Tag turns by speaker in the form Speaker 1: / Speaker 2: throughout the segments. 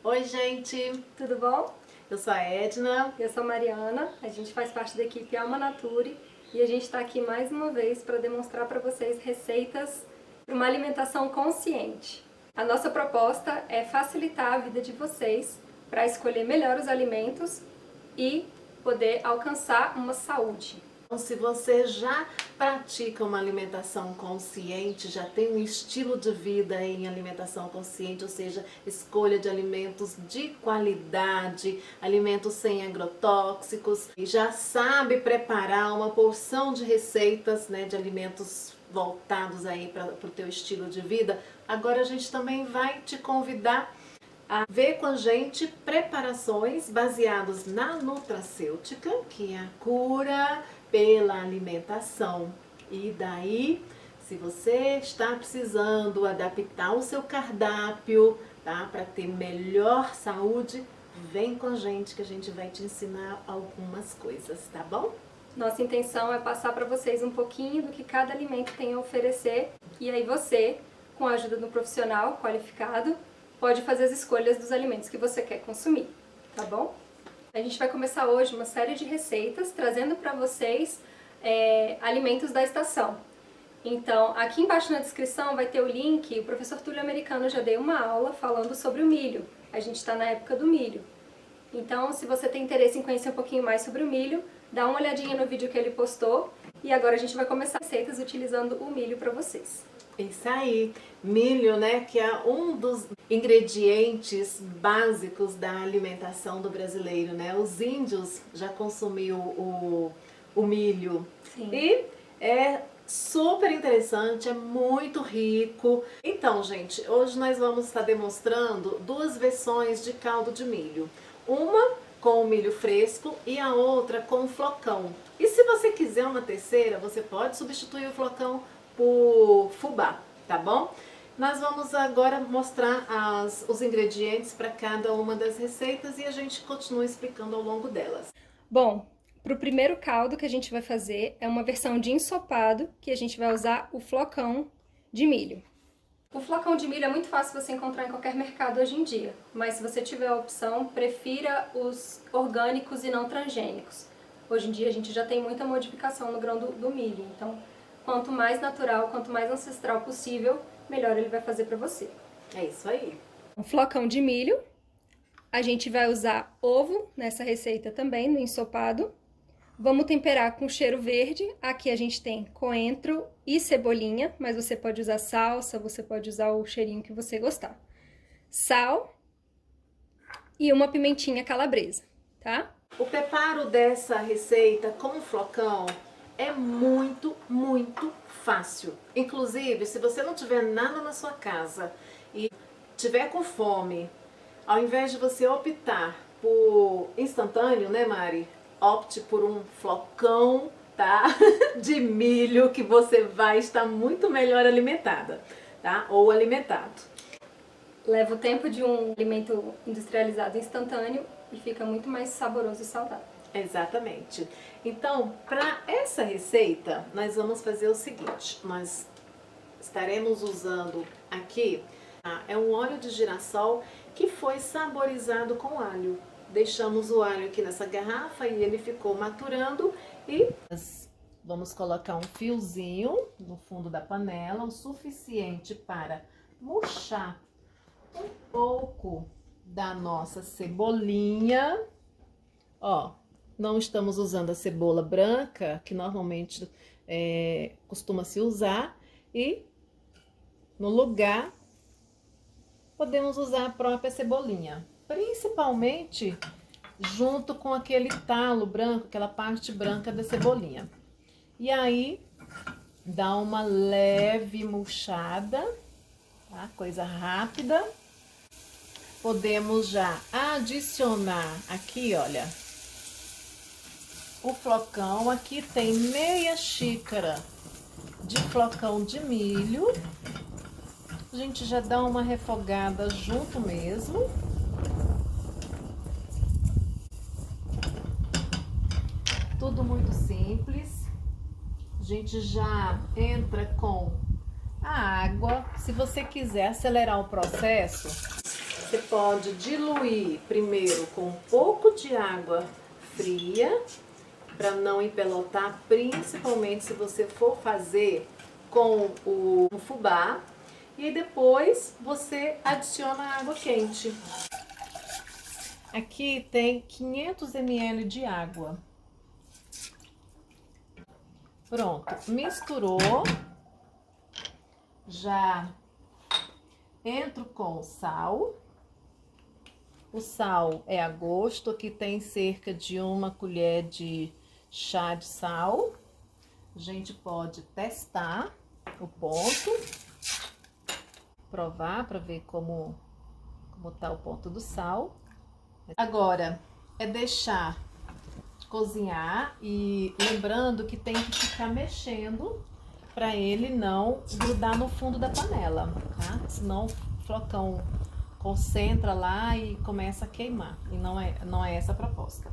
Speaker 1: Oi, gente!
Speaker 2: Tudo bom?
Speaker 1: Eu sou a Edna.
Speaker 2: Eu sou a Mariana, a gente faz parte da equipe Alma Nature e a gente está aqui mais uma vez para demonstrar para vocês receitas para uma alimentação consciente. A nossa proposta é facilitar a vida de vocês para escolher melhor os alimentos e poder alcançar uma saúde.
Speaker 1: Então, se você já pratica uma alimentação consciente, já tem um estilo de vida em alimentação consciente, ou seja, escolha de alimentos de qualidade, alimentos sem agrotóxicos, e já sabe preparar uma porção de receitas, né, de alimentos voltados aí para o teu estilo de vida, agora a gente também vai te convidar a ver com a gente preparações baseadas na nutracêutica, que é a cura pela alimentação. E daí, se você está precisando adaptar o seu cardápio, tá, para ter melhor saúde, vem com a gente que a gente vai te ensinar algumas coisas, tá bom?
Speaker 2: Nossa intenção é passar para vocês um pouquinho do que cada alimento tem a oferecer e aí você, com a ajuda do profissional qualificado, pode fazer as escolhas dos alimentos que você quer consumir, tá bom? A gente vai começar hoje uma série de receitas trazendo para vocês alimentos da estação. Então, aqui embaixo na descrição vai ter o link, o professor Túlio Americano já deu uma aula falando sobre o milho. A gente está na época do milho. Então, se você tem interesse em conhecer um pouquinho mais sobre o milho, dá uma olhadinha no vídeo que ele postou. E agora a gente vai começar receitas utilizando o milho para vocês.
Speaker 1: Isso aí, milho, né, que é um dos ingredientes básicos da alimentação do brasileiro, né? Os índios já consumiam o milho.
Speaker 2: Sim.
Speaker 1: E é super interessante, é muito rico. Então, gente, hoje nós vamos estar demonstrando duas versões de caldo de milho. Uma com o milho fresco e a outra com o flocão. E se você quiser uma terceira, você pode substituir o flocão por fubá, tá bom? Nós vamos agora mostrar os ingredientes para cada uma das receitas e a gente continua explicando ao longo delas.
Speaker 2: Bom, para o primeiro caldo que a gente vai fazer é uma versão de ensopado, que a gente vai usar o flocão de milho. O flocão de milho é muito fácil você encontrar em qualquer mercado hoje em dia, mas se você tiver a opção, prefira os orgânicos e não transgênicos. Hoje em dia a gente já tem muita modificação no grão do milho, então quanto mais natural, quanto mais ancestral possível, melhor ele vai fazer para você.
Speaker 1: É isso aí.
Speaker 2: Um flocão de milho, a gente vai usar ovo nessa receita também, no ensopado. Vamos temperar com cheiro verde, aqui a gente tem coentro e cebolinha, mas você pode usar salsa, você pode usar o cheirinho que você gostar. Sal e uma pimentinha calabresa, tá?
Speaker 1: O preparo dessa receita com o flocão é muito, muito fácil. Inclusive, se você não tiver nada na sua casa e tiver com fome, ao invés de você optar por instantâneo, né, Mari? Opte por um flocão, tá? De milho que você vai estar muito melhor alimentada, tá? Ou alimentado.
Speaker 2: Leva o tempo de um alimento industrializado instantâneo e fica muito mais saboroso e saudável.
Speaker 1: Exatamente. Então, para essa receita, nós vamos fazer o seguinte. Nós estaremos usando aqui, é um óleo de girassol que foi saborizado com alho. Deixamos o alho aqui nessa garrafa e ele ficou maturando e vamos colocar um fiozinho no fundo da panela, o suficiente para murchar um pouco da nossa cebolinha. Ó, não estamos usando a cebola branca, que normalmente costuma se usar, e no lugar podemos usar a própria cebolinha, principalmente junto com aquele talo branco, aquela parte branca da cebolinha. E aí dá uma leve murchada, tá? Coisa rápida. Podemos já adicionar aqui, olha, o flocão. Aqui tem meia xícara de flocão de milho. A gente já dá uma refogada junto mesmo. Tudo muito simples. A gente já entra com a água. Se você quiser acelerar o processo, Você pode diluir primeiro com um pouco de água fria, para não empelotar, principalmente se você for fazer com o fubá. E aí depois você adiciona água quente. Aqui tem 500 ml de água. Pronto, misturou. Já entro com o sal. O sal é a gosto, aqui tem cerca de 1 colher de chá de sal. A gente pode testar o ponto, provar para ver como tá o ponto do sal. Agora é deixar cozinhar e lembrando que tem que ficar mexendo para ele não grudar no fundo da panela, tá? Senão o flocão concentra lá e começa a queimar, e não é essa a proposta.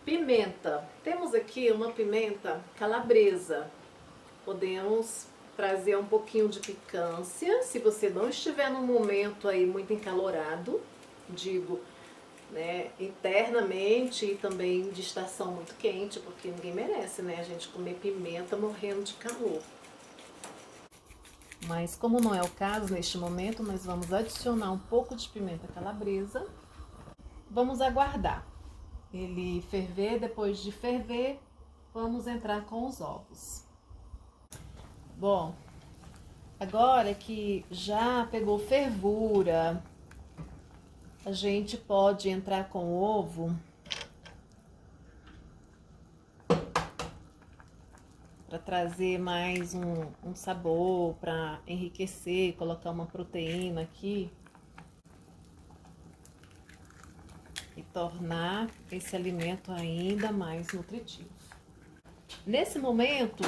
Speaker 1: Pimenta. Temos aqui uma pimenta calabresa. Podemos trazer um pouquinho de picância, se você não estiver num momento aí muito encalorado, digo, né, internamente e também de estação muito quente, porque ninguém merece, né, a gente comer pimenta morrendo de calor. Mas como não é o caso neste momento, nós vamos adicionar um pouco de pimenta calabresa. Vamos aguardar ele ferver. Depois de ferver, vamos entrar com os ovos. Bom, agora que já pegou fervura, a gente pode entrar com o ovo para trazer mais um sabor, para enriquecer, colocar uma proteína aqui e tornar esse alimento ainda mais nutritivo. Nesse momento,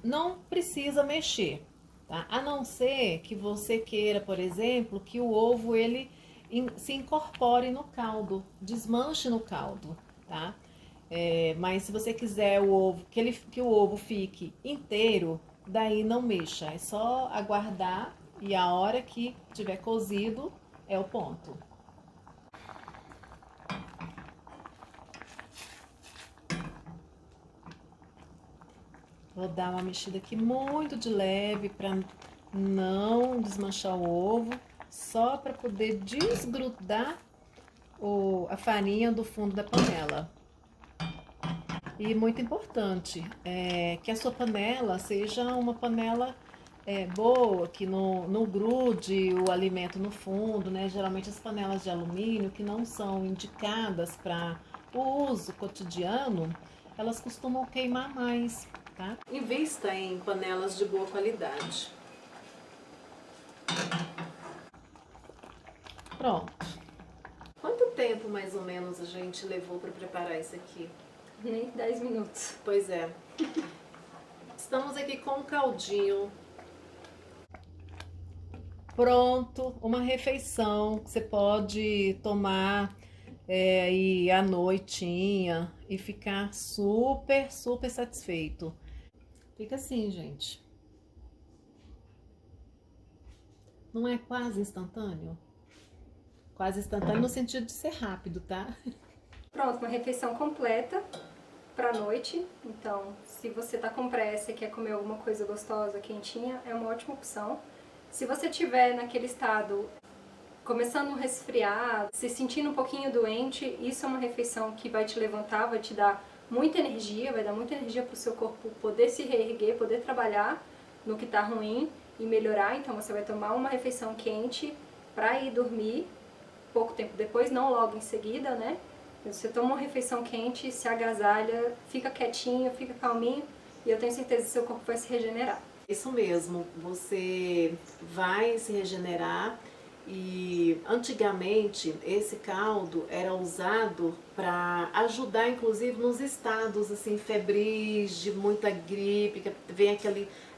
Speaker 1: não precisa mexer, tá? A não ser que você queira, por exemplo, que o ovo ele se incorpore no caldo, desmanche no caldo, tá? Mas se você quiser o ovo, que o ovo fique inteiro, daí não mexa, é só aguardar e a hora que tiver cozido é o ponto. Vou dar uma mexida aqui muito de leve para não desmanchar o ovo, só para poder desgrudar a farinha do fundo da panela. E muito importante, que a sua panela seja uma panela boa, que não grude o alimento no fundo, né? Geralmente as panelas de alumínio que não são indicadas para o uso cotidiano, elas costumam queimar mais, tá? Invista em panelas de boa qualidade. Pronto. Quanto tempo mais ou menos a gente levou para preparar isso aqui?
Speaker 2: Nem 10 minutos.
Speaker 1: Pois é. Estamos aqui com um caldinho pronto, uma refeição que você pode tomar aí à noitinha e ficar super, super satisfeito. Fica assim, gente. Não é quase instantâneo? Quase instantâneo no sentido de ser rápido, tá?
Speaker 2: Pronto, uma refeição completa pra noite. Então, se você tá com pressa e quer comer alguma coisa gostosa, quentinha, é uma ótima opção. Se você tiver naquele estado, começando um resfriado, se sentindo um pouquinho doente, isso é uma refeição que vai te levantar, vai te dar muita energia, vai dar muita energia pro seu corpo poder se reerguer, poder trabalhar no que tá ruim e melhorar. Então, você vai tomar uma refeição quente pra ir dormir pouco tempo depois, não logo em seguida, né? Você toma uma refeição quente, se agasalha, fica quietinho, fica calminho e eu tenho certeza que seu corpo vai se regenerar.
Speaker 1: Isso mesmo, você vai se regenerar. E antigamente esse caldo era usado para ajudar, inclusive nos estados assim febris, de muita gripe, que vem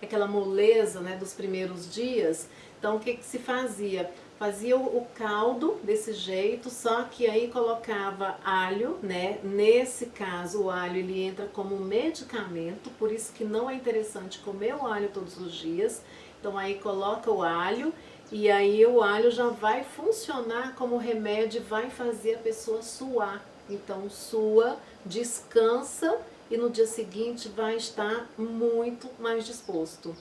Speaker 1: aquela moleza, né, dos primeiros dias. Então o que se fazia? Fazia o caldo desse jeito, só que aí colocava alho, né? Nesse caso o alho ele entra como um medicamento, por isso que não é interessante comer o alho todos os dias. Então aí coloca o alho E aí o alho já vai funcionar como remédio e vai fazer a pessoa suar. Então sua, descansa e no dia seguinte vai estar muito mais disposto.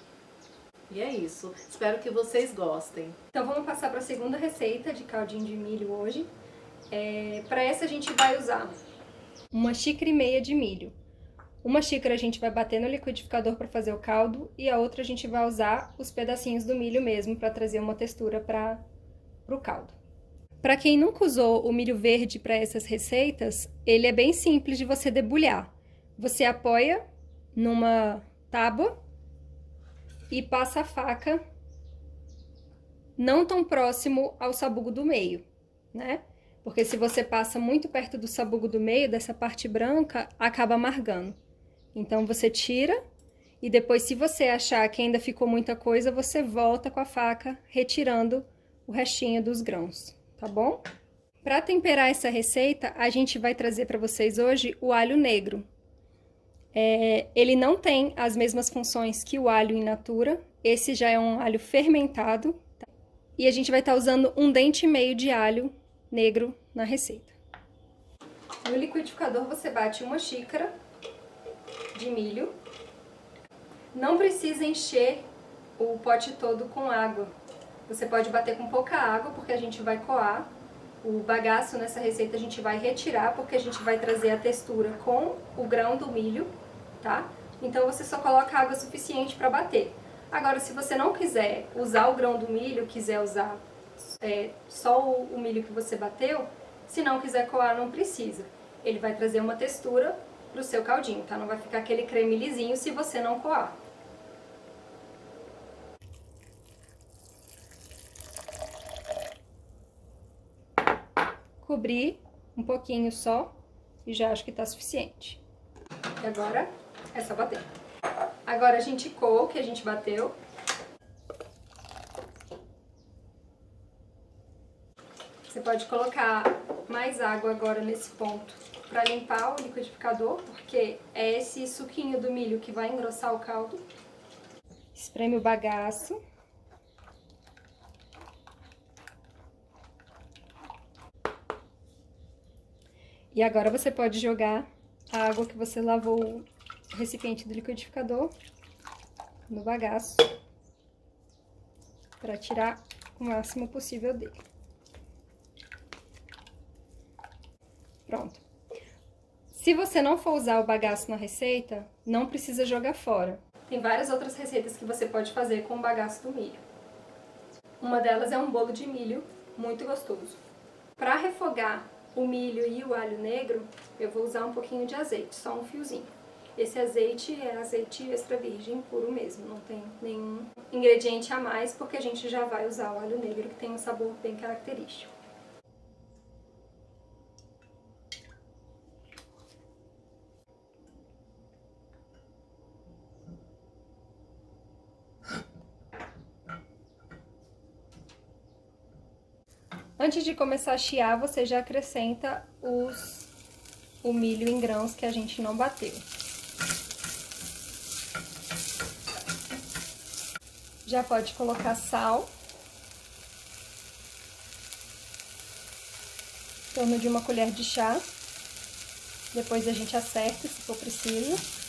Speaker 1: E é isso. Espero que vocês gostem.
Speaker 2: Então vamos passar para a segunda receita de caldinho de milho hoje. Para essa a gente vai usar 1,5 xícaras de milho. 1 xícara a gente vai bater no liquidificador para fazer o caldo e a outra a gente vai usar os pedacinhos do milho mesmo para trazer uma textura para o caldo. Para quem nunca usou o milho verde para essas receitas, ele é bem simples de você debulhar. Você apoia numa tábua e passa a faca não tão próximo ao sabugo do meio, né? Porque se você passa muito perto do sabugo do meio, dessa parte branca, acaba amargando. Então você tira e depois, se você achar que ainda ficou muita coisa, você volta com a faca retirando o restinho dos grãos, tá bom? Para temperar essa receita, a gente vai trazer para vocês hoje o alho negro. Ele não tem as mesmas funções que o alho in natura, esse já é um alho fermentado, tá? E a gente vai estar usando 1,5 dente de alho negro na receita. No liquidificador você bate 1 xícara de milho. Não precisa encher o pote todo com água. Você pode bater com pouca água porque a gente vai coar. O bagaço nessa receita a gente vai retirar porque a gente vai trazer a textura com o grão do milho, tá? Então você só coloca água suficiente para bater. Agora, se você não quiser usar o grão do milho, quiser usar só o milho que você bateu, se não quiser coar, não precisa. Ele vai trazer uma textura pro seu caldinho, tá? Não vai ficar aquele creme lisinho se você não coar. Cobrir um pouquinho só e já acho que tá suficiente. E agora é só bater. Agora a gente coa o que a gente bateu. Você pode colocar mais água agora nesse ponto para limpar o liquidificador, porque é esse suquinho do milho que vai engrossar o caldo. Espreme o bagaço. E agora você pode jogar a água que você lavou o recipiente do liquidificador no bagaço para tirar o máximo possível dele. Pronto. Se você não for usar o bagaço na receita, não precisa jogar fora. Tem várias outras receitas que você pode fazer com o bagaço do milho. Uma delas é um bolo de milho muito gostoso. Para refogar o milho e o alho negro, eu vou usar um pouquinho de azeite, só um fiozinho. Esse azeite é azeite extra virgem puro mesmo, não tem nenhum ingrediente a mais, porque a gente já vai usar o alho negro, que tem um sabor bem característico. Antes de começar a chiar, você já acrescenta o milho em grãos que a gente não bateu. Já pode colocar sal. Em torno de 1 colher de chá. Depois a gente acerta, se for preciso.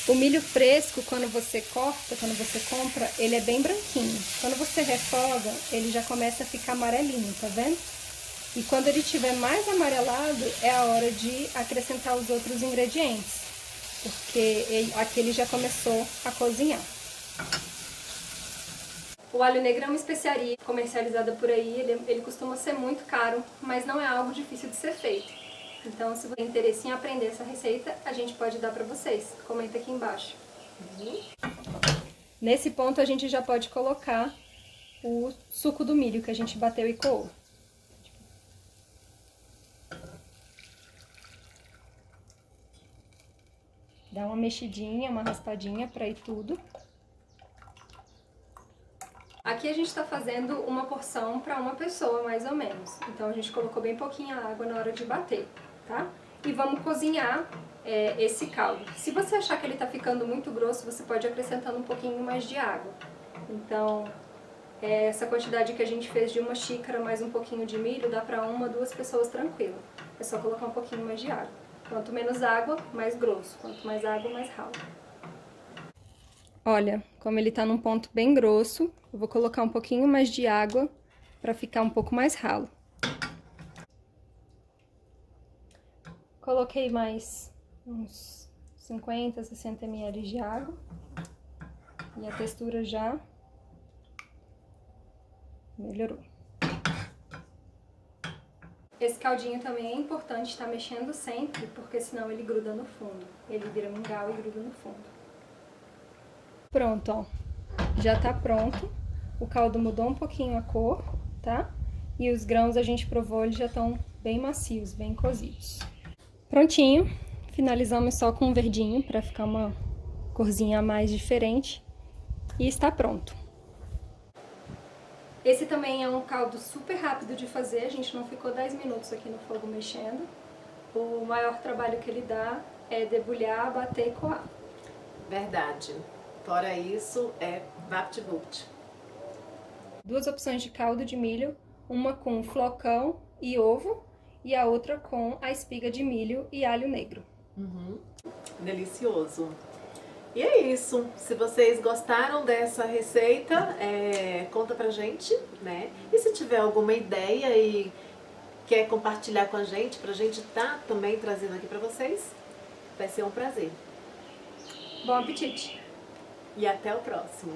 Speaker 2: O milho fresco, quando você corta, quando você compra, ele é bem branquinho. Quando você refoga, ele já começa a ficar amarelinho, tá vendo? E quando ele estiver mais amarelado, é a hora de acrescentar os outros ingredientes, porque aqui ele já começou a cozinhar. O alho negro é uma especiaria comercializada por aí, ele costuma ser muito caro, mas não é algo difícil de ser feito. Então, se você tem interesse em aprender essa receita, a gente pode dar pra vocês. Comenta aqui embaixo. Nesse ponto, a gente já pode colocar o suco do milho que a gente bateu e coou. Dá uma mexidinha, uma raspadinha pra ir tudo. Aqui a gente está fazendo uma porção para uma pessoa, mais ou menos. Então a gente colocou bem pouquinha água na hora de bater, tá? e vamos cozinhar esse caldo. Se você achar que ele está ficando muito grosso, você pode ir acrescentando um pouquinho mais de água. Então, essa quantidade que a gente fez de 1 xícara mais um pouquinho de milho dá para 1, 2 pessoas tranquilo. É só colocar um pouquinho mais de água. Quanto menos água, mais grosso. Quanto mais água, mais ralo. Olha, como ele está num ponto bem grosso, eu vou colocar um pouquinho mais de água para ficar um pouco mais ralo. Coloquei mais uns 50, 60 ml de água. E a textura já melhorou. Esse caldinho também é importante estar mexendo sempre, porque senão ele gruda no fundo. Ele vira mingau e gruda no fundo. Pronto, ó. Já tá pronto. O caldo mudou um pouquinho a cor, tá? E os grãos a gente provou, eles já estão bem macios, bem cozidos. Prontinho. Finalizamos só com um verdinho, para ficar uma corzinha a mais diferente. E está pronto. Esse também é um caldo super rápido de fazer, a gente não ficou 10 minutos aqui no fogo mexendo. O maior trabalho que ele dá é debulhar, bater e coar.
Speaker 1: Verdade. Fora isso, é vapt-vupt.
Speaker 2: 2 opções de caldo de milho, uma com flocão e ovo e a outra com a espiga de milho e alho negro.
Speaker 1: Delicioso. E é isso. Se vocês gostaram dessa receita, conta pra gente, né? E se tiver alguma ideia e quer compartilhar com a gente, pra gente tá também trazendo aqui pra vocês, vai ser um prazer.
Speaker 2: Bom apetite!
Speaker 1: E até o próximo.